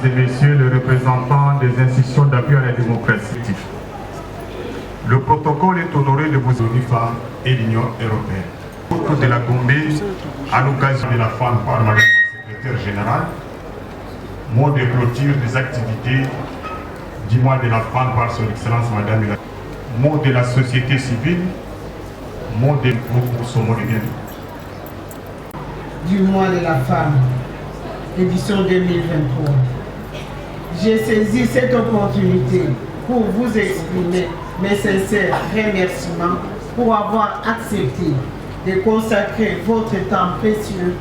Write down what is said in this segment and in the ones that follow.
et messieurs les représentants des institutions d'appui à la démocratie, le protocole est honoré de vos femmes et l'Union européenne. Au cours de la Gombe, à l'occasion de la femme par Madame la secrétaire générale, mot de clôture des activités du mois de la femme par son excellence Madame la mot de la société civile, mot de pour son mot de bien. Du mois de la femme, édition 2023. J'ai saisi cette opportunité pour vous exprimer mes sincères remerciements pour avoir accepté de consacrer votre temps précieux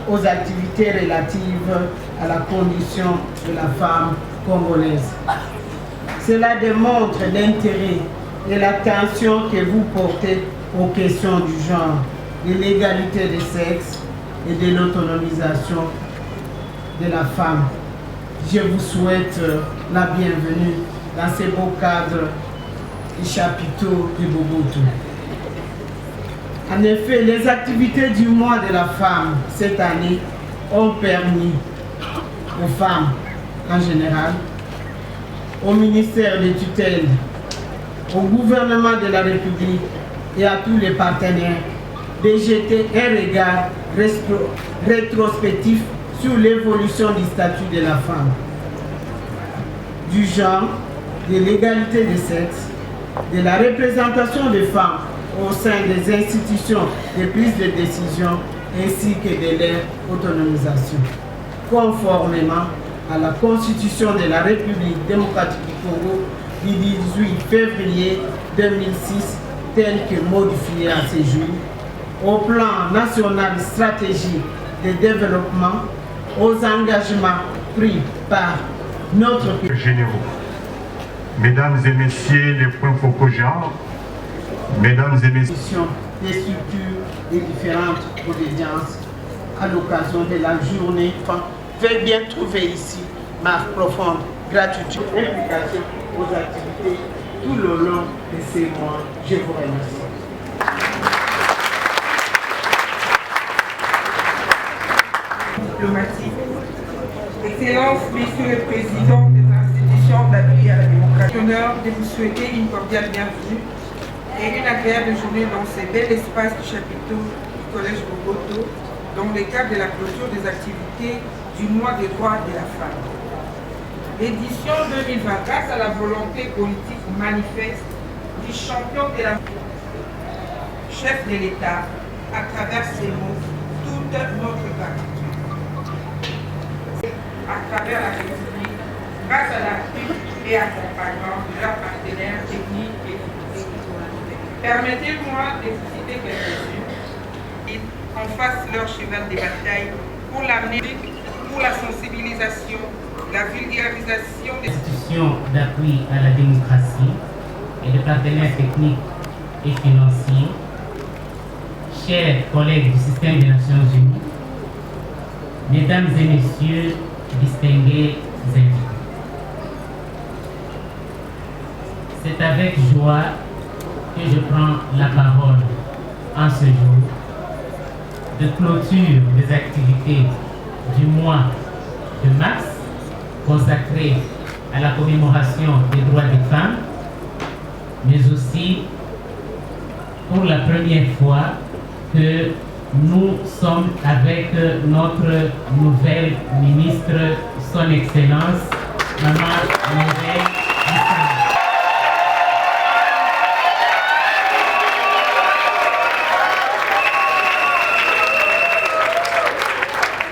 aux activités relatives à la condition de la femme congolaise. Cela démontre l'intérêt et l'attention que vous portez aux questions du genre, de l'égalité des sexes et de l'autonomisation de la femme. Je vous souhaite la bienvenue dans ce beau cadre du chapiteau de Boboto. En effet, les activités du mois de la femme cette année ont permis aux femmes en général, au ministère des tutelles, au gouvernement de la République et à tous les partenaires de jeter un regard rétrospectif sur l'évolution du statut de la femme, du genre, de l'égalité des sexes, de la représentation des femmes au sein des institutions de prise de décision ainsi que de leur autonomisation, conformément à la Constitution de la République démocratique du Congo du 18 février 2006, telle que modifiée à ce jour, au plan national stratégique de développement, aux engagements pris par notre pays. Généraux, mesdames et messieurs les points focaux genre, mesdames et messieurs des structures et différentes audiences à l'occasion de la journée, veuillez bien trouver ici ma profonde gratitude et implication aux activités tout le long de ces mois. Je vous remercie. Diplomatique. Excellences, Messieurs les Présidents des institutions d'appui à la démocratie, honneur de vous souhaiter une cordiale bienvenue et une agréable journée dans ces bels espaces du chapiteau du Collège Boboto, dans le cadre de la clôture des activités du mois des droits de la femme. L'édition 2020, grâce à la volonté politique manifeste du champion de la chef de l'État, à travers ces mots, toute notre gratitude. À travers la République, grâce à l'appui et accompagnement de leurs partenaires techniques et financiers. Permettez-moi de vous citer quelques-unes et en face leur cheval de bataille pour l'amener pour la sensibilisation, la vulgarisation des institutions d'appui à la démocratie et de partenaires techniques et financiers, chers collègues du système des Nations Unies, mesdames et messieurs, distingués invités. C'est avec joie que je prends la parole en ce jour de clôture des activités du mois de mars consacré à la commémoration des droits des femmes, mais aussi pour la première fois que nous sommes avec notre nouvelle ministre, son Excellence, Maman Mireille Bissau.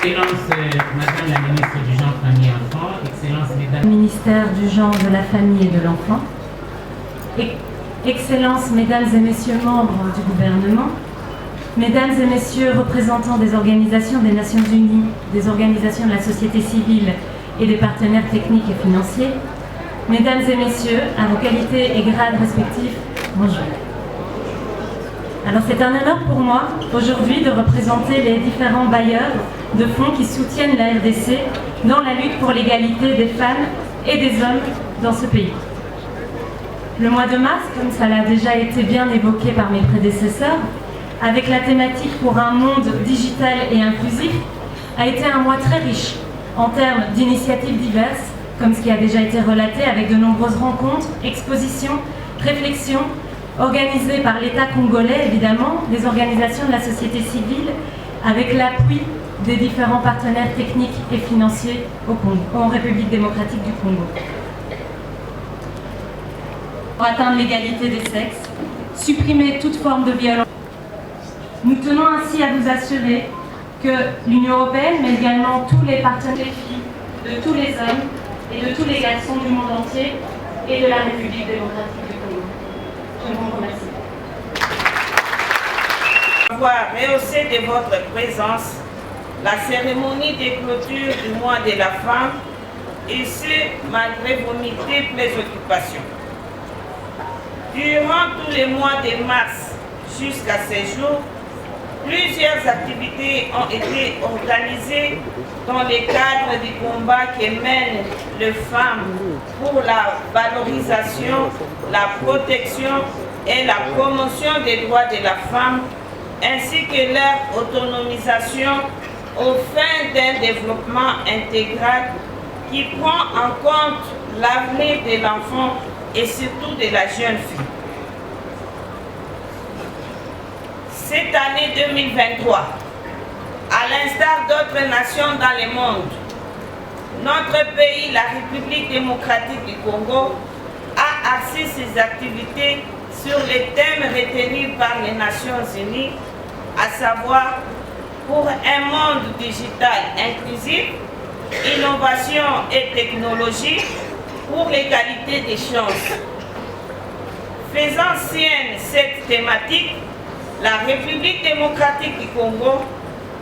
Excellence, Madame la ministre du Genre, Famille et Enfants, Excellence, Mesdames. Ministère du Genre, de la Famille et de l'Enfant. Excellences, Mesdames et Messieurs membres du gouvernement, Mesdames et Messieurs représentants des organisations des Nations Unies, des organisations de la société civile et des partenaires techniques et financiers, Mesdames et Messieurs, à vos qualités et grades respectifs, bonjour. Alors c'est un honneur pour moi aujourd'hui de représenter les différents bailleurs de fonds qui soutiennent la RDC dans la lutte pour l'égalité des femmes et des hommes dans ce pays. Le mois de mars, comme ça l'a déjà été bien évoqué par mes prédécesseurs, avec la thématique pour un monde digital et inclusif, a été un mois très riche en termes d'initiatives diverses, comme ce qui a déjà été relaté, avec de nombreuses rencontres, expositions, réflexions, organisées par l'État congolais, évidemment, des organisations de la société civile, avec l'appui des différents partenaires techniques et financiers au Congo, en République démocratique du Congo. Pour atteindre l'égalité des sexes, supprimer toute forme de violence. Nous tenons ainsi à vous assurer que l'Union européenne, mais également tous les partenaires filles, de tous les hommes et de tous les garçons du monde entier et de la République démocratique du Congo. Je vous remercie. Avoir rehaussé de votre présence la cérémonie de clôture du mois de la femme, et ce, malgré vos multiples occupations. Durant tous les mois de mars jusqu'à ces jours, plusieurs activités ont été organisées dans le cadre du combat que mènent les femmes pour la valorisation, la protection et la promotion des droits de la femme, ainsi que leur autonomisation aux fins d'un développement intégral qui prend en compte l'avenir de l'enfant et surtout de la jeune fille. Cette année 2023, à l'instar d'autres nations dans le monde, notre pays, la République démocratique du Congo, a axé ses activités sur les thèmes retenus par les Nations Unies, à savoir pour un monde digital inclusif, innovation et technologie, pour l'égalité des chances. Faisant sienne cette thématique, la République démocratique du Congo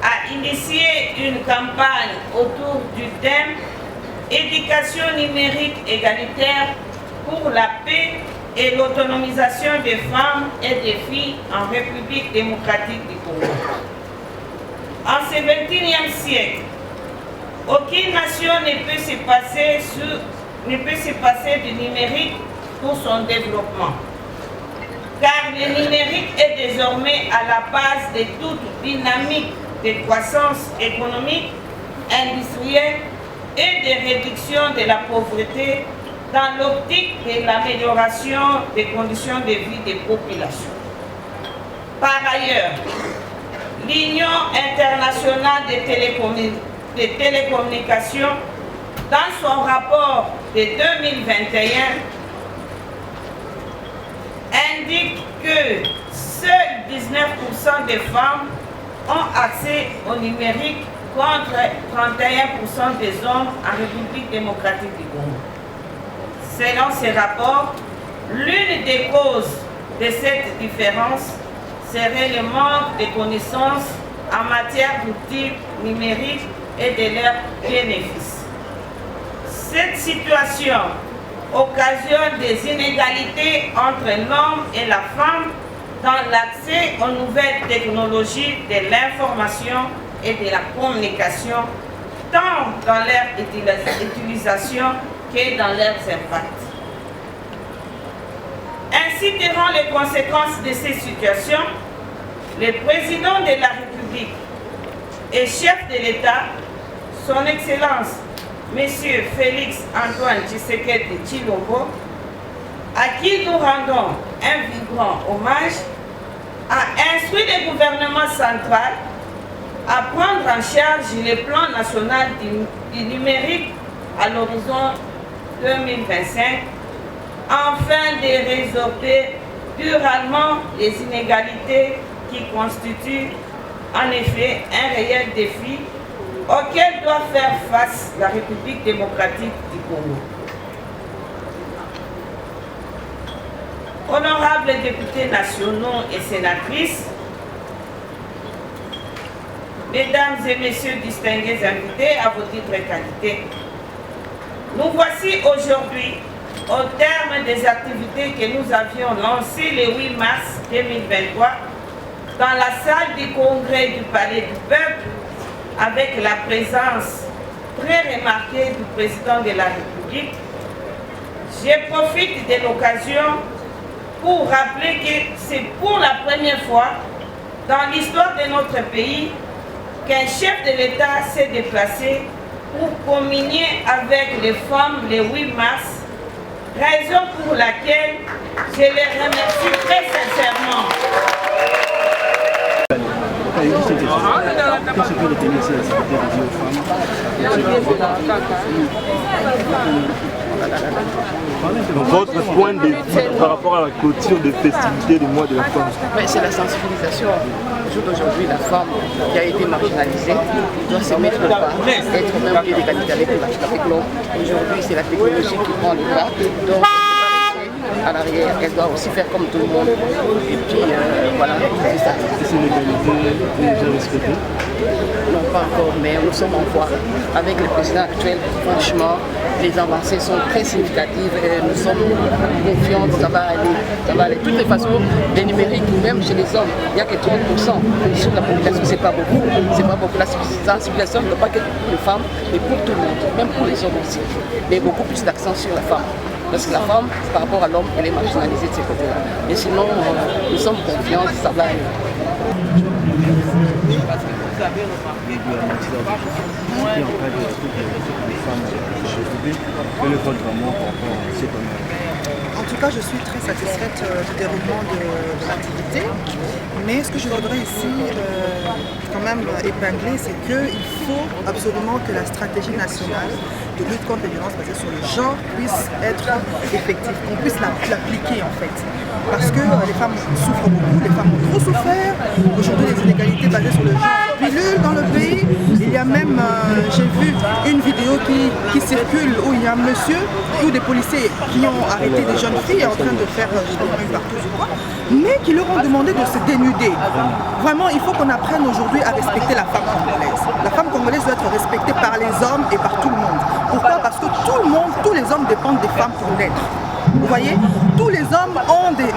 a initié une campagne autour du thème « Éducation numérique égalitaire pour la paix et l'autonomisation des femmes et des filles en République démocratique du Congo ». En ce XXIe siècle, aucune nation ne peut se passer du numérique pour son développement. Car le numérique est désormais à la base de toute dynamique de croissance économique, industrielle et de réduction de la pauvreté dans l'optique de l'amélioration des conditions de vie des populations. Par ailleurs, l'Union internationale des télécommunications, dans son rapport de 2021, indique que seuls 19% des femmes ont accès au numérique contre 31% des hommes en République démocratique du Congo. Selon ces rapports, l'une des causes de cette différence serait le manque de connaissances en matière d'outils numériques et de leurs bénéfices. Cette situation occasionne des inégalités entre l'homme et la femme dans l'accès aux nouvelles technologies de l'information et de la communication, tant dans leur utilisation que dans leurs impacts. Ainsi, tirant les conséquences de ces situations, le président de la République et chef de l'État, son Excellence, M. Félix Antoine Tshisekedi Tshilombo, à qui nous rendons un vibrant hommage, a instruit le gouvernement central à prendre en charge le plan national du numérique à l'horizon 2025, afin de résorber durablement les inégalités qui constituent en effet un réel défi auquel doit faire face la République démocratique du Congo. Honorables députés nationaux et sénatrices, Mesdames et Messieurs distingués invités à vos titres et qualités, nous voici aujourd'hui au terme des activités que nous avions lancées le 8 mars 2023 dans la salle du congrès du Palais du Peuple, avec la présence très remarquée du président de la République. Je profite de l'occasion pour rappeler que c'est pour la première fois dans l'histoire de notre pays qu'un chef de l'État s'est déplacé pour communier avec les femmes le 8 mars, raison pour laquelle je les remercie très sincèrement. Qu'est-ce que retenir ici la sécurité aux femmes? Votre point de vue par rapport à la clôture des festivités du mois de la femme? C'est la sensibilisation. Le jour d'aujourd'hui, la femme qui a été marginalisée doit se mettre au pas, être au même pied d'égalité avec l'homme. Aujourd'hui, c'est la technologie qui prend le pas. Donc, à l'arrière, elle doit aussi faire comme tout le monde. Et puis, voilà, c'est ça. C'est l'égalité déjà respectée? Non, pas encore, mais nous sommes en voie. Avec le président actuel, franchement, les avancées sont très significatives et nous sommes confiants que ça va aller. De toutes les façons, les numériques, même chez les hommes, il n'y a que 30%. Sur la population, c'est pas beaucoup. C'est pas beaucoup. La sensibilisation ne pas que pour les femmes, mais pour tout le monde, même pour les hommes aussi. Mais beaucoup plus d'accent sur la femme. Parce que la femme, par rapport à l'homme, elle est marginalisée de ces côtés-là. Mais sinon, nous sommes confiants que ça va aller. En tout cas, je suis très satisfaite du déroulement de l'activité. Mais ce que je voudrais ici quand même épingler, c'est qu'il faut absolument que la stratégie nationale de lutte contre les violences basées sur le genre puisse être effective, qu'on puisse l'appliquer en fait. Parce que les femmes souffrent beaucoup, les femmes ont trop souffert. Aujourd'hui, les inégalités basées sur le genre pullulent dans le pays. Il y a même, j'ai vu une vidéo qui circule où il y a un monsieur ou des policiers qui ont arrêté des jeunes filles en train de faire une partouze ou quoi, mais qui leur ont demandé de se dénuder. Vraiment, il faut qu'on apprenne aujourd'hui à respecter la femme congolaise. La femme congolaise doit être respectée par les hommes et par tout le monde. Pourquoi? Parce que tout le monde, tous les hommes dépendent des femmes pour naître. Vous voyez, tous les hommes ont des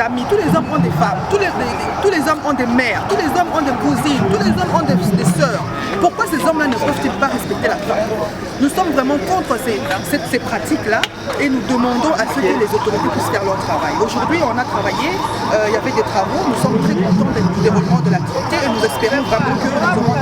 amis, tous les hommes ont des femmes, tous les hommes ont des mères, tous les hommes ont des cousines, tous les hommes ont des sœurs. Pourquoi ces hommes-là ne peuvent-ils pas respecter la femme? Nous sommes vraiment contre ces pratiques-là et nous demandons à ce que les autorités puissent faire leur travail. Aujourd'hui, on a travaillé, il y avait des travaux, nous sommes très contents du déroulement de l'activité et nous espérons vraiment que nous aurons